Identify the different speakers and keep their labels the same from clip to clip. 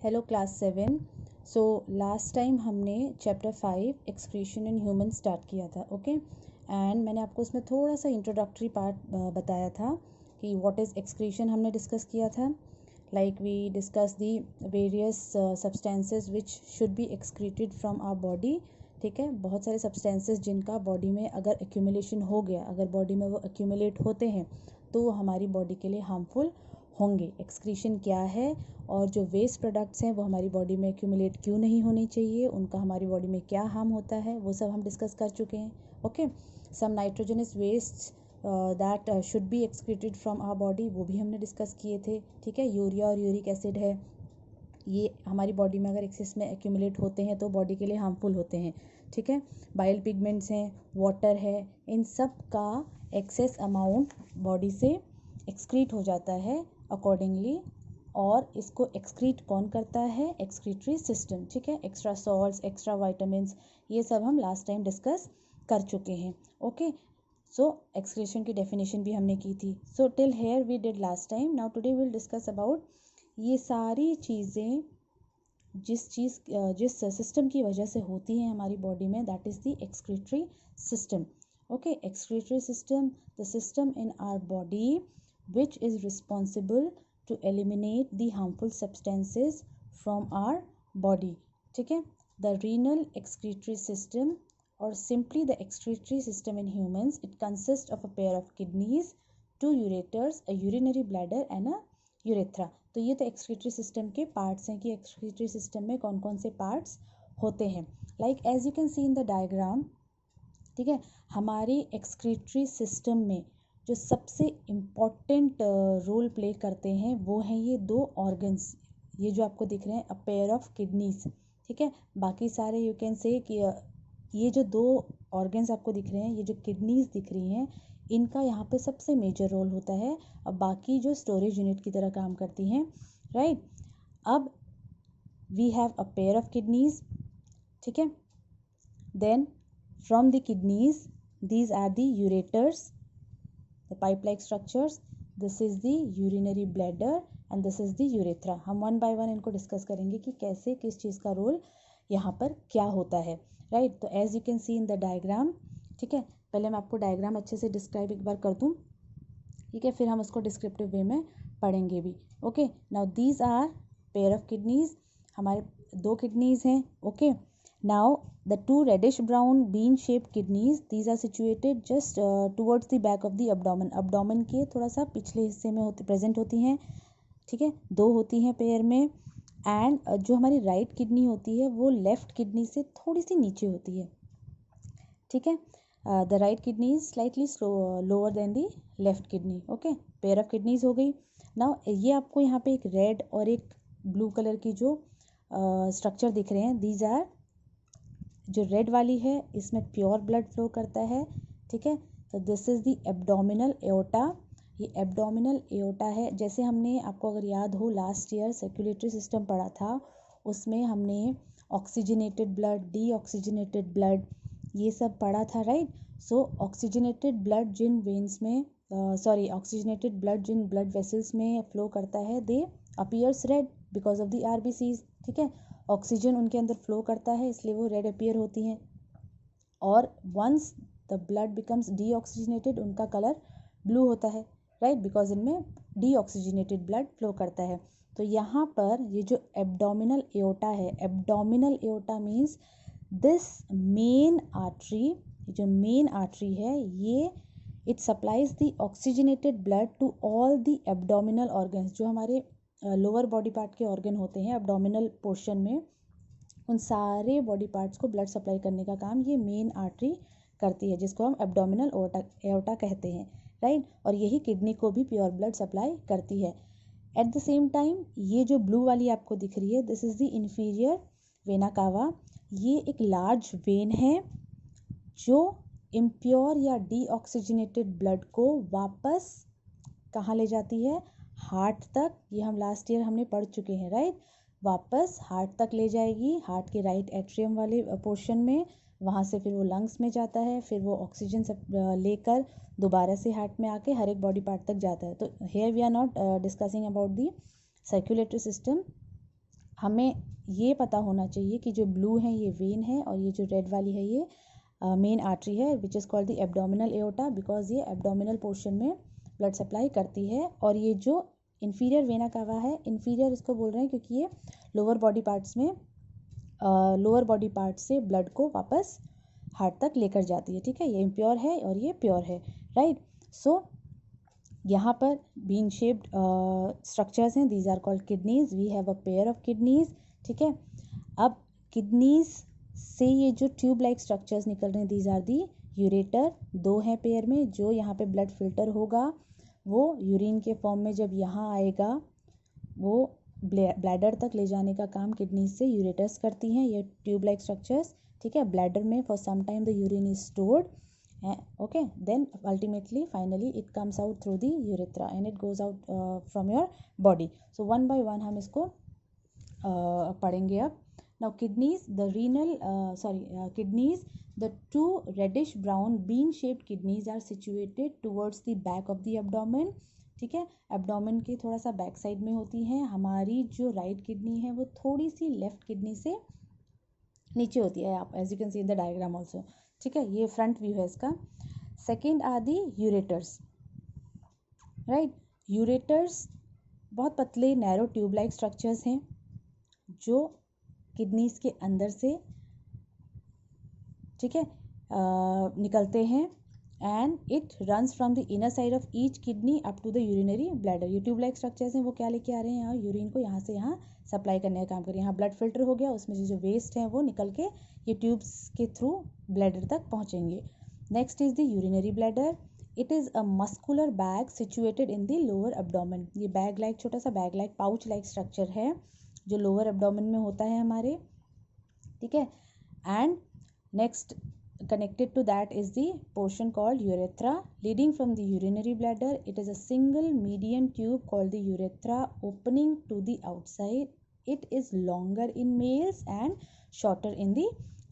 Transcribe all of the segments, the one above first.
Speaker 1: Hello class 7। So last time हमने chapter 5 excretion in human start किया था, okay. And मैंने आपको उसमें थोड़ा सा इंट्रोडक्टरी पार्ट बताया था कि व्हाट इज़ एक्सक्रीशन हमने डिस्कस किया था। Like we discuss the various substances which should be excreted from our body. ठीक है, बहुत सारे सब्सटेंसेस जिनका बॉडी में अगर एक्यूमुलेशन हो गया, अगर बॉडी में वो एक्यूमुलेट होते हैं तो वो हमारी बॉडी के लिए हार्मफुल होंगे। एक्सक्रीशन क्या है और जो वेस्ट प्रोडक्ट्स हैं वो हमारी बॉडी में एक्यूमुलेट क्यों नहीं होनी चाहिए, उनका हमारी बॉडी में क्या हार्म होता है, वो सब हम डिस्कस कर चुके हैं, okay. Some nitrogenous waste that should be excreted from our body, वो भी हमने डिस्कस किए थे। ठीक है, यूरिया और यूरिक एसिड है, ये हमारी बॉडी में अगर एक्सेस में एक्यूमुलेट होते हैं तो बॉडी के लिए हार्मफुल होते हैं। ठीक है, बाइल पिगमेंट्स हैं, वाटर है, इन सब का एक्सेस अमाउंट बॉडी से एक्सक्रीट हो जाता है अकॉर्डिंगली। और इसको एक्सक्रीट कौन करता है? Excretory system. ठीक है, एक्स्ट्रा सॉल्ट्स, एक्स्ट्रा वाइटामिन्स, ये सब हम लास्ट टाइम डिस्कस कर चुके हैं, ओके। सो एक्सक्रीशन की डेफिनेशन भी हमने की थी। So till here we did last time. Now today will discuss about ये सारी चीज़ें जिस सिस्टम की वजह से होती हैं हमारी बॉडी में, that is the excretory system, okay. Excretory system, the system in our body which is responsible to eliminate the harmful substances from our body. ठीक है, the renal excretory system or simply the excretory system in humans, it consists of a pair of kidneys, 2 ureters, a urinary bladder and a urethra. तो ये तो excretory system के parts हैं कि excretory system में कौन कौन से parts होते हैं। Like as you can see in the diagram, ठीक है, हमारी excretory system में जो सबसे इम्पॉर्टेंट रोल प्ले करते हैं वो हैं ये दो ऑर्गन्स, ये जो आपको दिख रहे हैं, अ पेयर ऑफ किडनीज। ठीक है, बाकी सारे यू कैन से कि ये जो दो ऑर्गन्स आपको दिख रहे हैं, ये जो किडनीज दिख रही हैं, इनका यहाँ पे सबसे मेजर रोल होता है। अब बाकी जो स्टोरेज यूनिट की तरह काम करती हैं, राइट। अब we have a pair of kidneys, ठीक है। Then from the kidneys these are the ureters, the pipe-like structures, this is the urinary bladder and this is the urethra. हम वन बाय वन इनको discuss करेंगे कि कैसे किस चीज़ का role यहाँ पर क्या होता है, राइट। तो as you can see in the diagram, ठीक है, पहले मैं आपको डायग्राम अच्छे से डिस्क्राइब एक बार कर दूँ, ठीक है, फिर हम उसको डिस्क्रिप्टिव वे में पढ़ेंगे भी, okay. Now these are pair of kidneys, हमारे दो किडनीज हैं, okay. Now the two reddish brown bean shaped kidneys, these are situated just towards the back of the abdomen. abdomen के थोड़ा सा पिछले हिस्से में प्रेजेंट होती हैं, ठीक है, दो होती हैं पेयर में। एंड जो हमारी राइट किडनी होती है वो लेफ्ट किडनी से थोड़ी सी नीचे होती है, ठीक है। The right kidney is slightly lower than the left kidney, okay. Pair of kidneys हो गई। नाउ ये आपको यहाँ पे एक रेड और एक ब्लू कलर की जो स्ट्रक्चर दिख रहे हैं, दीज आर, जो रेड वाली है इसमें प्योर ब्लड फ्लो करता है, ठीक है। तो this is the abdominal aorta, ये एब्डोमिनल एओर्टा है। जैसे हमने, आपको अगर याद हो, लास्ट ईयर सर्कुलेटरी सिस्टम पढ़ा था, उसमें हमने ऑक्सीजनेटेड ब्लड, डीऑक्सीजनेटेड ब्लड, ये सब पढ़ा था, राइट। सो ऑक्सीजनेटेड ब्लड जिन वेन्स में ऑक्सीजनेटेड ब्लड जिन ब्लड वेसल्स में फ्लो करता है, दे appears red because of the RBCs, ठीक है। ऑक्सीजन उनके अंदर फ्लो करता है इसलिए वो रेड अपीयर होती हैं। और once the blood becomes deoxygenated, उनका कलर ब्लू होता है, राइट, बिकॉज इनमें डीऑक्सीजनेटेड ब्लड फ्लो करता है। तो यहाँ पर ये जो एब्डोमिनल एओर्टा है, abdominal aorta means this main artery, जो मेन आर्टरी है ये, it supplies the oxygenated blood to all the abdominal organs, जो हमारे लोअर बॉडी पार्ट के ऑर्गन होते हैं एब्डोमिनल पोर्शन में, उन सारे बॉडी पार्ट्स को ब्लड सप्लाई करने का काम ये मेन आर्टरी करती है, जिसको हम एब्डोमिनल एओर्टा कहते हैं, राइट। और यही किडनी को भी प्योर ब्लड सप्लाई करती है। एट द सेम टाइम ये जो ब्लू वाली आपको दिख रही है, this is the inferior vena cava, ये एक लार्ज वेन है जो इम्प्योर या डीऑक्सीजनेटेड ब्लड को वापस कहाँ ले जाती है? हार्ट तक। ये हम लास्ट ईयर हमने पढ़ चुके हैं, राइट। वापस हार्ट तक ले जाएगी, हार्ट के राइट एट्रियम वाले पोर्शन में, वहाँ से फिर वो लंग्स में जाता है, फिर वो ऑक्सीजन सब लेकर दोबारा से हार्ट में आके हर एक बॉडी पार्ट तक जाता है। तो here we are not discussing about the circulatory system, हमें ये पता होना चाहिए कि जो ब्लू है ये वेन है और ये जो रेड वाली है ये मेन आर्टरी है which is called the abdominal aorta, because ये एब्डोमिनल पोर्शन में ब्लड सप्लाई करती है। और ये जो इन्फीरियर वेना कावा है, इन्फीरियर इसको बोल रहे हैं क्योंकि ये लोअर बॉडी पार्ट्स में लोअर बॉडी पार्ट से ब्लड को वापस हार्ट तक लेकर जाती है। ठीक है, ये इम्प्योर है और ये प्योर है, राइट। सो यहाँ पर बीन शेप्ड स्ट्रक्चर्स हैं, these are called kidneys. We have a pair of kidneys. ठीक है, अब किडनीज से ये जो ट्यूब लाइक स्ट्रक्चर्स निकल रहे हैं, दीज आर दी यूरेटर। दो हैं पेयर में, जो यहाँ पे ब्लड फिल्टर होगा वो यूरिन के फॉर्म में जब यहाँ आएगा वो ब्लैडर तक ले जाने का काम किडनीज से यूरेटर्स करती हैं, ये ट्यूब लाइक स्ट्रक्चर्स। ठीक है, ब्लैडर में for some time the urine is stored, okay, then ultimately finally it comes out through the urethra and it goes out from your body. So one by one हम इसको पढ़ेंगे अब. Now kidneys, the renal kidneys, the two reddish brown bean shaped kidneys are situated towards the back of the abdomen. ठीक है, abdomen के थोड़ा सा back side में होती हैं. हमारी जो राइट किडनी है वो थोड़ी सी लेफ्ट किडनी से नीचे होती है, आप as you can see in the diagram also. ठीक है, ये फ्रंट व्यू है इसका. Second are the ureters, right. Ureters बहुत पतले नैरो ट्यूब लाइक स्ट्रक्चर्स हैं जो किडनीज के अंदर से, ठीक है, निकलते हैं. And it runs from the inner side of each kidney up to the urinary bladder. ये ट्यूब लाइक स्ट्रक्चर्स हैं, वो क्या लेके आ रहे हैं, यहाँ यूरिन को यहाँ से यहाँ सप्लाई करने का काम करें. यहाँ ब्लड फिल्टर हो गया, उसमें जो वेस्ट है वो निकल के ये ट्यूब्स के थ्रू ब्लैडर तक पहुँचेंगे. Next is the urinary bladder. It is a muscular bag situated in the lower abdomen. ये बैग लाइक, छोटा सा bag like, pouch like structure है जो लोअर एब्डोमेन में होता है हमारे. ठीक है, and next connected to that is the portion called urethra leading from the urinary bladder. It is a single median tube called the urethra opening to the outside. It is longer in males and shorter in the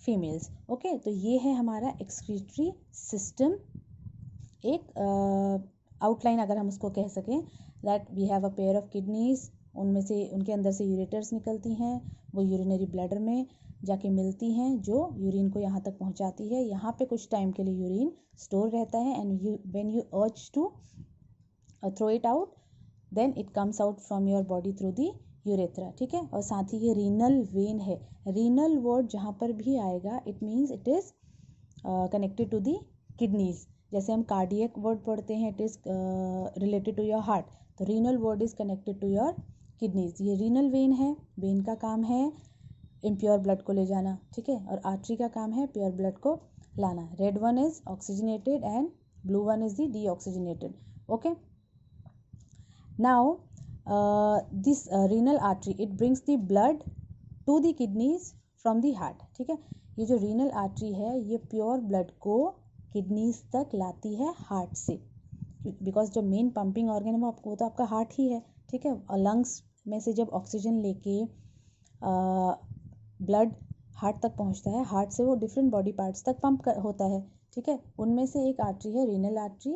Speaker 1: females. Okay, तो ये है हमारा excretory system. एक outline अगर हम उसको कह सकें, that we have a pair of kidneys. उनमें से, उनके अंदर से यूरेटर्स निकलती हैं, वो यूरिनरी ब्लैडर में जाके मिलती हैं जो यूरिन को यहाँ तक पहुँचाती है. यहाँ पे कुछ टाइम के लिए यूरिन स्टोर रहता है and when you urge to throw it out then it comes out from your body through the urethra. ठीक है, और साथ ही ये रीनल वेन है. रीनल वर्ड जहाँ पर भी आएगा it means it is connected to the kidneys. जैसे हम कार्डियक वर्ड पढ़ते हैं, it is related to your heart, तो renal word is connected to your kidneys. ये रीनल वेन है, वेन का काम है इम्प्योर ब्लड को ले जाना. ठीक है, और आर्टरी का काम है प्योर ब्लड को लाना. Red one is oxygenated and blue one is the deoxygenated. Okay, now this renal artery it brings the blood to the kidneys from the heart. ठीक है, ये जो रीनल आर्टरी है ये प्योर ब्लड को kidneys तक लाती है हार्ट से, बिकॉज जो मेन पंपिंग ऑर्गन है वो तो आपका हार्ट ही है. ठीक है, और लंग्स में से जब ऑक्सीजन लेके ब्लड हार्ट तक पहुंचता है, हार्ट से वो डिफरेंट बॉडी पार्ट्स तक पंप होता है. ठीक है, उनमें से एक आर्टरी है रीनल आर्टरी,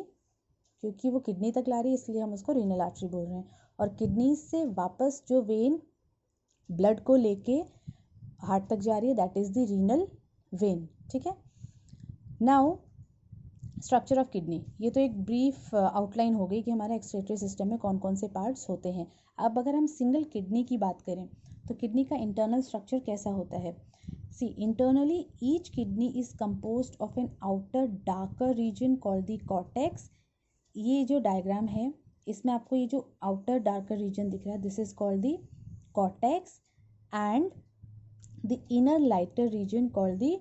Speaker 1: क्योंकि वो किडनी तक ला रही है इसलिए हम उसको रीनल आर्टरी बोल रहे हैं. और किडनी से वापस जो वेन ब्लड को लेके हार्ट तक जा रही है that is the renal vein. ठीक है, नाउ स्ट्रक्चर ऑफ किडनी. ये तो एक ब्रीफ आउटलाइन हो गई कि हमारे एक्सक्रीटरी सिस्टम में कौन कौन से पार्ट्स होते हैं. अब अगर हम सिंगल किडनी की बात करें तो किडनी का इंटरनल स्ट्रक्चर कैसा होता है. See, internally each kidney is composed of an outer darker region called the cortex. ये जो डायग्राम है इसमें आपको ये जो आउटर डार्कर रीजन दिख रहा है this is called the cortex and the inner lighter reason called the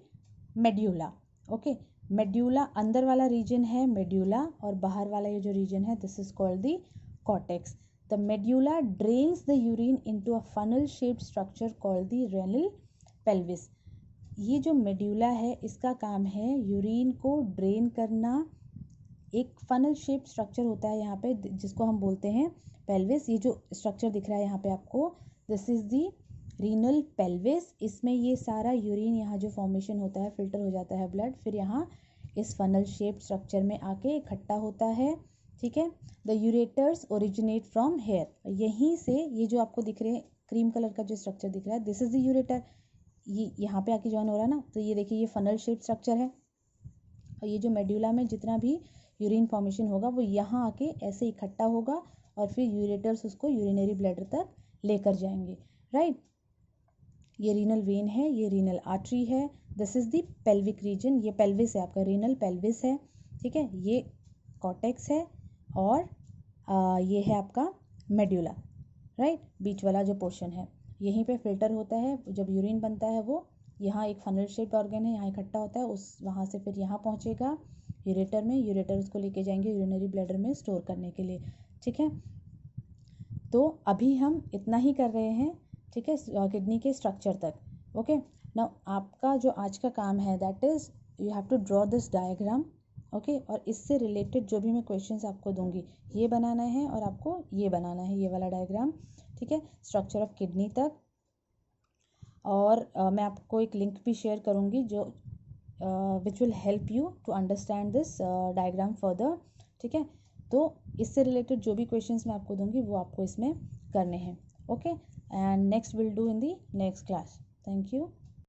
Speaker 1: medulla. Okay, medulla अंदर वाला रीजन है मेड्यूला, और बाहर वाला ये जो रीजन है this is called the cortex. The medulla drains the urine into a funnel-shaped structure called the renal pelvis. ये जो मेड्यूला है इसका काम है यूरिन को ड्रेन करना. एक फनल शेप स्ट्रक्चर होता है यहाँ पे जिसको हम बोलते हैं पेल्विस. ये जो स्ट्रक्चर दिख रहा है यहाँ पे आपको this is the renal pelvis. इसमें ये सारा यूरिन यहाँ जो फॉर्मेशन होता है, फिल्टर हो जाता है ब्लड, फिर यहाँ इस फनल शेप स्ट्रक्चर में आके इकट्ठा होता है. ठीक है, the ureters originate from here. यहीं से ये जो आपको दिख रहे हैं क्रीम कलर का जो स्ट्रक्चर दिख रहा है, दिस इज द यूरेटर। ये यहाँ पे आके ज्वाइन हो रहा है ना, तो ये देखिए ये फनल शेप स्ट्रक्चर है। और ये जो मेड्यूला में जितना भी यूरिन फॉर्मेशन होगा वो यहाँ आके ऐसे इकट्ठा होगा और फिर यूरेटर्स उसको यूरिनरी ब्लैडर तक लेकर जाएंगे, राइट। ये रीनल वेन है, ये रीनल आर्टरी है, this is the pelvic region, ये पेल्विस है आपका, रीनल पेल्विस है, ठीक है। ये कॉर्टेक्स है और ये है आपका मेड्यूला, राइट। बीच वाला जो पोर्शन है, यहीं पे फिल्टर होता है, जब यूरिन बनता है वो यहाँ एक फनल शेप्ड ऑर्गन है, यहाँ इकट्ठा होता है, उस वहाँ से फिर यहाँ पहुँचेगा यूरेटर में, यूरेटर उसको लेके जाएंगे यूरिनरी ब्लैडर में स्टोर करने के लिए, ठीक है। तो अभी हम इतना ही कर रहे हैं, ठीक है, किडनी के स्ट्रक्चर तक। ओके, नाउ आपका जो आज का काम है that is you have to draw this diagram, okay. और इससे रिलेटेड जो भी मैं क्वेश्चंस आपको दूंगी ये बनाना है और आपको ये बनाना है, ये वाला डायग्राम, ठीक है, स्ट्रक्चर ऑफ किडनी तक। और मैं आपको एक लिंक भी शेयर करूँगी जो which will help you to understand this diagram further, ठीक है। तो इससे रिलेटेड जो भी क्वेश्चंस मैं आपको दूंगी वो आपको इसमें करने हैं, okay. And next will do in the next class. Thank you.